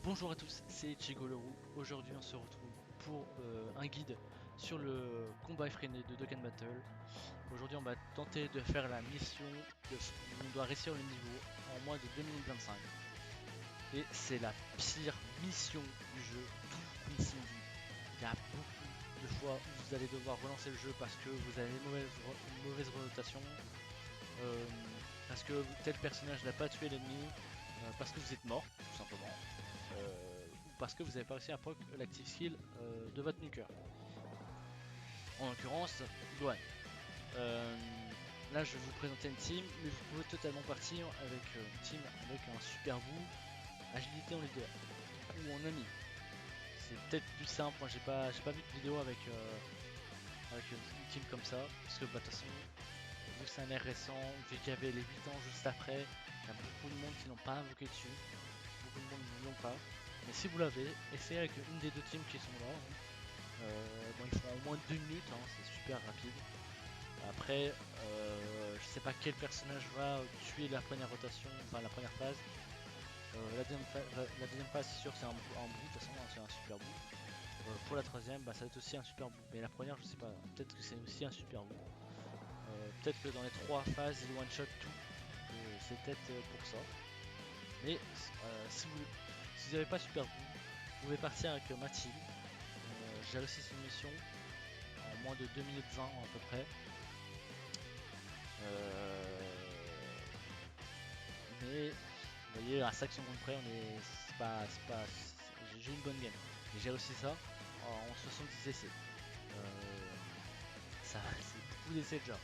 Bonjour à tous, c'est Chigo Leroux. Aujourd'hui, on se retrouve pour un guide sur le combat effréné de Dokkan Battle. Aujourd'hui, on va tenter de faire la mission où on doit réussir le niveau en moins de 2 minutes 25. Et c'est la pire mission du jeu, tout confondu. Il y a beaucoup de fois où vous allez devoir relancer le jeu parce que vous avez une mauvaise rotation, euh, parce que tel personnage n'a pas tué l'ennemi, parce que vous êtes mort, tout simplement. Ou parce que vous n'avez pas réussi à proc l'active skill de votre nuker. En l'occurrence, Gohan. Euh, Là, je vais vous présenter une team, mais vous pouvez totalement partir avec une team avec un super bout, agilité en leader ou en ami. C'est peut-être plus simple. Moi, j'ai pas vu de vidéo avec une team comme ça, parce que bah, de toute façon, vu que c'est un air récent, vu qu'il y avait les 8 ans juste après, il y a beaucoup de monde qui n'ont pas invoqué dessus. Beaucoup de monde ne l'ont pas. Mais si vous l'avez, essayez avec une des deux teams qui sont là. Hein. Bon, ils font au moins 2 minutes, hein, c'est super rapide. Après, je sais pas quel personnage va tuer la première rotation, enfin la première phase. La deuxième phase, c'est sûr que c'est un bout, de toute façon, hein, c'est un super bout. Pour la troisième, bah, ça va être aussi un super bout. Mais la première, je sais pas, peut-être que c'est aussi un super bout. Peut-être que dans les 3 phases, il one shot tout. C'est peut-être pour ça. Mais si vous n'avez pas super bout, vous pouvez partir avec ma team. J'ai réussi cette mission en moins de 2 minutes 20 à peu près. Mais vous voyez, à 5 secondes près, on est, c'est pas, j'ai une bonne game. Et j'ai réussi ça en 70 essais. Ça, c'est beaucoup d'essais déjà.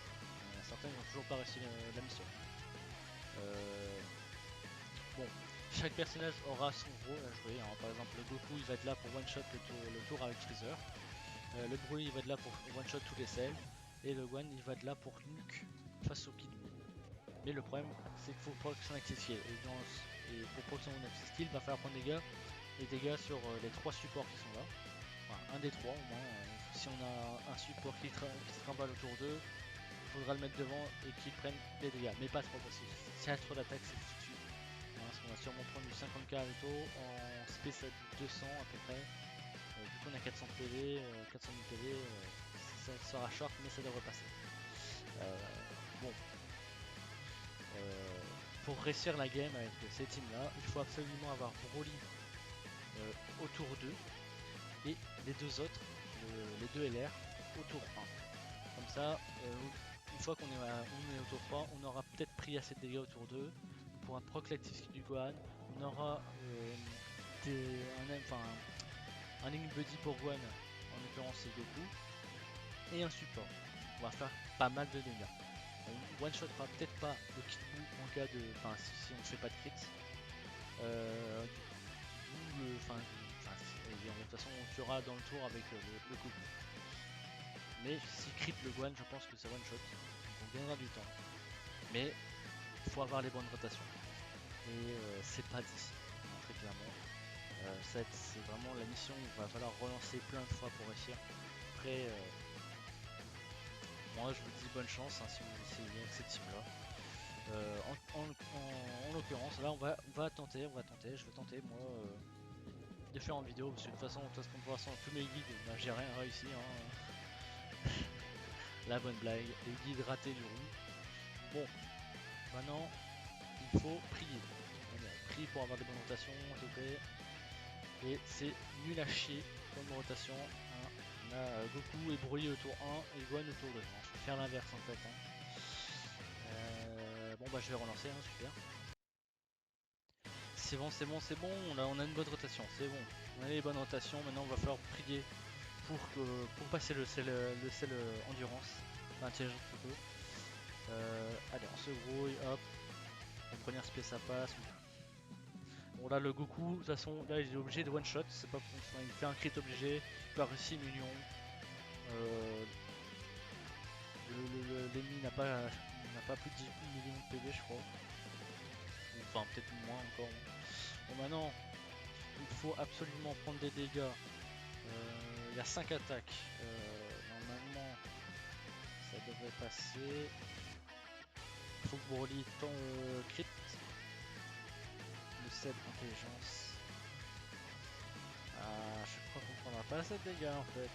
Certains n'ont toujours pas réussi la mission. Euh, bon, chaque personnage aura son rôle à jouer. Hein. Par exemple, le Goku, il va être là pour one shot le tour avec Freezer. Le Broly, il va être là pour one shot tous les cells. Et le Gohan, il va être là pour nuke face au Kid Buu. Mais le problème, c'est qu'il faut proc son active skill. Et pour proc son active skill, il va falloir prendre les dégâts sur les 3 supports qui sont là. Enfin, un des 3 au moins. Si on a un support qui se trimballe autour d'eux, il faudra le mettre devant et qu'il prenne les dégâts. Mais pas trop, parce que s'il y a trop d'attaque, c'est foutu. Hein, parce qu'on va sûrement prendre du 50k auto en space à 200 à peu près. Vu qu'on a 400 PV, 400 000 PV, ça sera short, mais ça devrait passer. Bon, Euh, pour réussir la game avec ces teams là, il faut absolument avoir Broly autour d'eux et les deux autres, les deux LR, autour 1. Comme ça, une fois qu'on est autour 3, on aura peut-être pris assez de dégâts autour d'eux, on pourra proc l'active skill du Gohan, on aura un link buddy pour Gohan, en l'occurrence c'est Goku, et un support. On va faire pas mal de dégâts. On one shotera peut-être pas le Kid Buu en cas de. Enfin, si on ne fait pas de crit. D'où le. De toute façon, on tuera dans le tour avec le Goku. Mais si crit le Gohan, je pense que c'est one shot. Donc on gagnera du temps. Mais il faut avoir les bonnes rotations. Et c'est pas dit, très clairement. C'est vraiment la mission où il va falloir relancer plein de fois pour réussir. Après, moi je vous dis bonne chance hein, si vous essayez avec cette team là. En l'occurrence, là on va tenter, je vais tenter moi de faire en vidéo parce que de toute façon, pour l'instant, tous mes guides, bah, j'ai rien réussi. Hein. La bonne blague, les guides ratés du roux. Bon, maintenant il faut prier. Prie pour avoir des bonnes rotations, s'il vous plaît. Et c'est nul à chier comme rotation. Hein. On a Goku et Broly au tour 1 et Gohan au tour 2. Il faut faire l'inverse en fait. Hein. Bon bah je vais relancer, hein, super. C'est bon, c'est bon, c'est bon, on a une bonne rotation, c'est bon. On a les bonnes rotations, maintenant on va falloir prier pour passer le sel endurance, enfin intelligence plutôt. Allez, on se grouille, hop. En première space ça passe. Bon là le Goku, de toute façon, là il est obligé de one shot, c'est pas il fait un crit obligé, il peut réussir mignon. L'ennemi n'a pas plus de 10 millions de PV je crois. Enfin peut-être moins encore. Bon maintenant, il faut absolument prendre des dégâts. Il y a 5 attaques. Normalement, ça devrait passer. Il faut que Broly crit. Le sel intelligence. assez de dégâts en fait.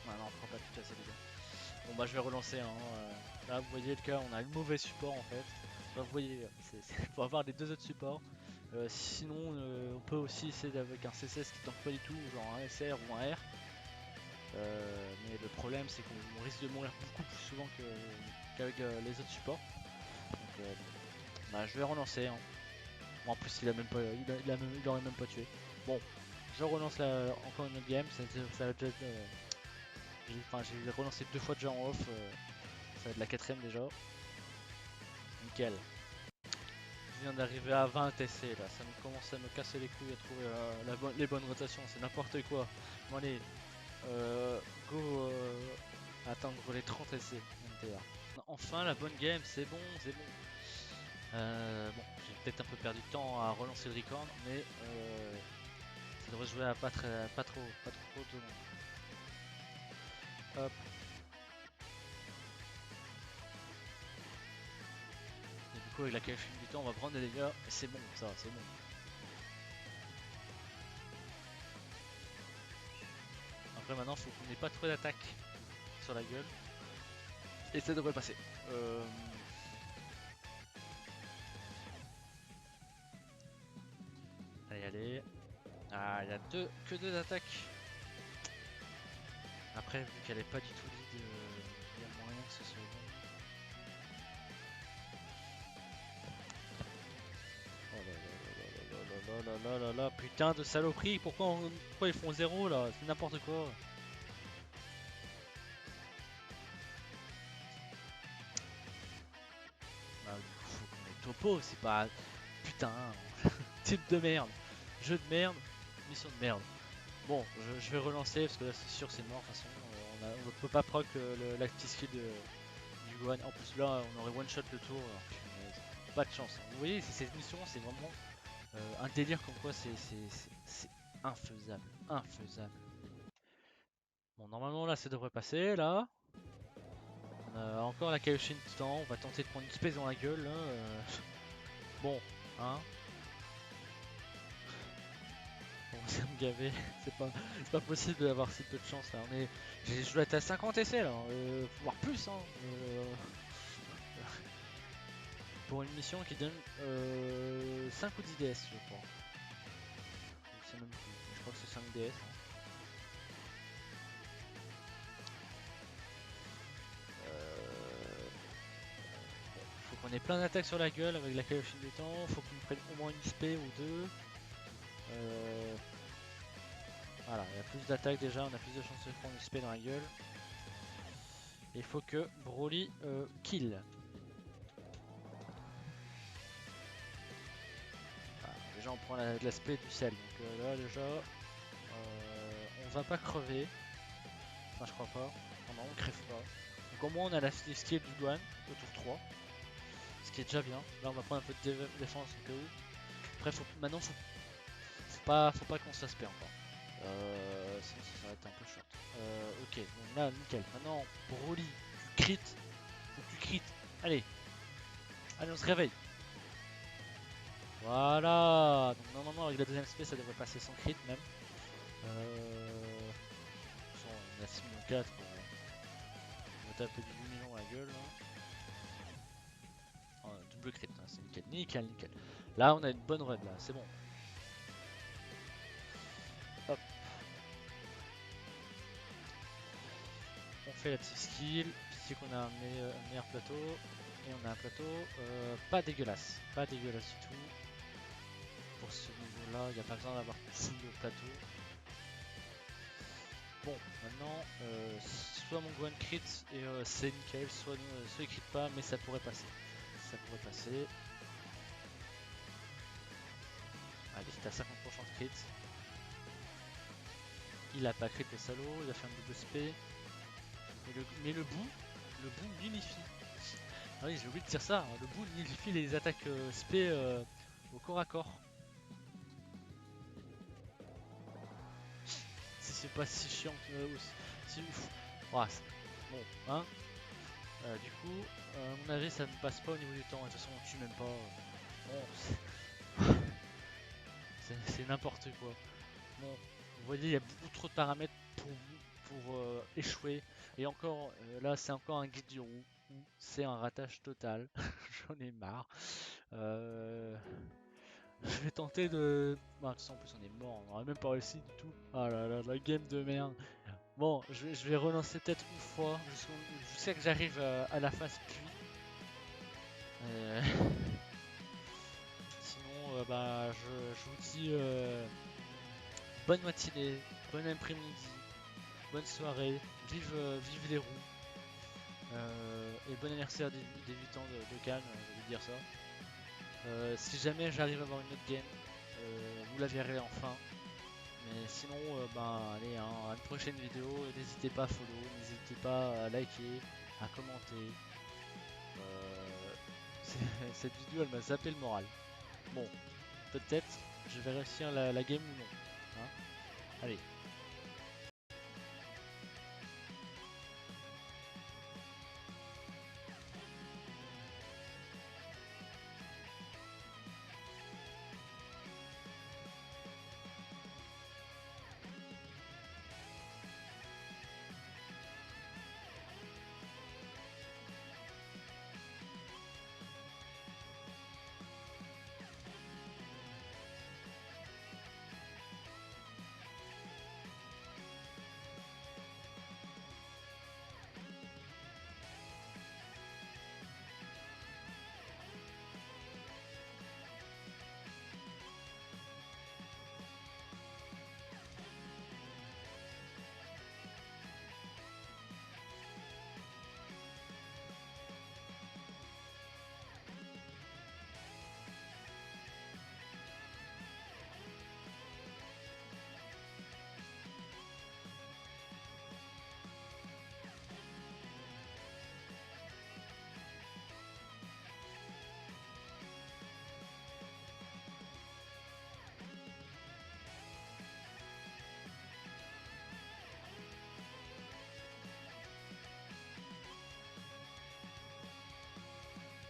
Ah non, on prend pas tout assez de dégâts. Bon bah je vais relancer hein. Là vous voyez le cas, on a le mauvais support en fait. Enfin, vous voyez, faut avoir les deux autres supports. Sinon on peut aussi essayer avec un CSS qui tank pas du tout, genre un SR ou un R. Mais le problème c'est qu'on risque de mourir beaucoup plus souvent qu'avec les autres supports. Donc bah, je vais relancer. Hein. Bon, en plus il a même pas, il aurait même pas tué. Bon, je relance encore une autre game. Ça va déjà, j'ai relancé 2 fois déjà en off. Ça va être la 4ème déjà. Nickel. Je viens d'arriver à 20 TC là, ça me commence à me casser les couilles à trouver les bonnes rotations, c'est n'importe quoi. Bon allez, go atteindre les 30 TC MTR. Enfin la bonne game, c'est bon, c'est bon. Bon, j'ai peut-être un peu perdu de temps à relancer le record, mais ça devrait jouer à pas trop de monde. Hop. Et du coup avec la qualif du temps on va prendre des dégâts, et c'est bon ça, c'est bon. Après maintenant faut qu'on ait pas trop d'attaque sur la gueule. Et ça devrait passer. Allez, allez. Ah, il y a que deux attaques. Après, vu qu'elle est pas du tout lead, il y a moyen que ce soit bon. Oh là, putain de saloperie. Pourquoi ils font 0 là? C'est n'importe quoi. Bah, du coup, faut qu'on ait topo, c'est pas. Putain, type de merde. Jeu de merde, mission de merde. Bon, je vais relancer parce que là c'est sûr c'est mort de toute façon. On peut pas proc la petite skill du Gohan. En plus là on aurait one shot le tour. Alors, punaise, pas de chance. Vous voyez, cette mission c'est vraiment un délire comme quoi c'est infaisable. Infaisable. Bon, normalement là ça devrait passer là. On a encore la Kaioshin tout le temps. On va tenter de prendre une space dans la gueule là. Bon, hein. On va me gaver. C'est pas possible d'avoir si peu de chance là. Je dois être à 50 essais là, voire plus. Hein. Pour une mission qui donne 5 ou 10 DS, je crois. Je sais même plus. Je crois que c'est 5 DS. Hein. Faut qu'on ait plein d'attaques sur la gueule avec la Kaioshin du temps. Faut qu'on prenne au moins une spé ou deux. Voilà, il y a plus d'attaques déjà, on a plus de chances de prendre une spé dans la gueule. Et il faut que Broly kill. Voilà, déjà on prend de la spé du sel. Donc là déjà, on va pas crever. Enfin je crois pas. Non, on crève pas. Donc au moins on a la skill du Gohan au tour 3. Ce qui est déjà bien. Là on va prendre un peu de défense au cas où. Après maintenant faut pas qu'on se fasse perdre encore. Sinon ça va être un peu short. Ok, donc là nickel. Maintenant Broly, tu crit. Faut que tu crit. Allez. Allez on se réveille. Voilà. Donc normalement avec la deuxième spé ça devrait passer sans crit même. On a 6 millions 4. On va taper du 8 millions à la gueule. Là. Oh, double crit, hein, c'est nickel. Nickel, nickel. Là on a une bonne run là, c'est bon. Hop. On fait la petite skill. Ici qu'on a un meilleur plateau. Et on a un plateau pas dégueulasse. Pas dégueulasse du tout. Pour ce niveau là, il n'y a pas besoin d'avoir tout le plateau. Bon, maintenant, soit mon Gohan crit et c'est nickel, soit il crit pas, mais ça pourrait passer. Ça pourrait passer. Allez, c'était à 50% de crit. Il a pas crit le salaud, il a fait un double spé. Mais le bout nullifie. Ah oui, j'ai oublié de dire ça, hein, le bout nullifie les attaques spé au corps à corps. Si c'est pas si chiant que si, ouais, bon, hein. Du coup, à mon avis, ça ne passe pas au niveau du temps. De toute façon, on tue même pas. Bon, c'est n'importe quoi. Bon, vous voyez, il y a beaucoup trop de paramètres pour échouer. Et encore, là, c'est encore un guide du roux où c'est un ratage total. J'en ai marre. Euh, je vais tenter de. Bah, de toute façon, en plus, on est mort. On n'aurait même pas réussi du tout. Ah là là, la game de merde. Bon, je vais relancer peut-être une fois. Jusqu'à que j'arrive à la phase puits. Euh, Sinon, bah, je vous dis bonne matinée, bon après-midi, bonne soirée, vive les roues, et bon anniversaire des 8 ans de Cannes, je vais dire ça. Si jamais j'arrive à avoir une autre game, vous la verrez enfin. Mais sinon, ben, allez, hein, à une prochaine vidéo, n'hésitez pas à follow, n'hésitez pas à liker, à commenter. Euh, cette vidéo, elle m'a zappé le moral. Bon, peut-être je vais réussir la game ou non. Hein. Allez,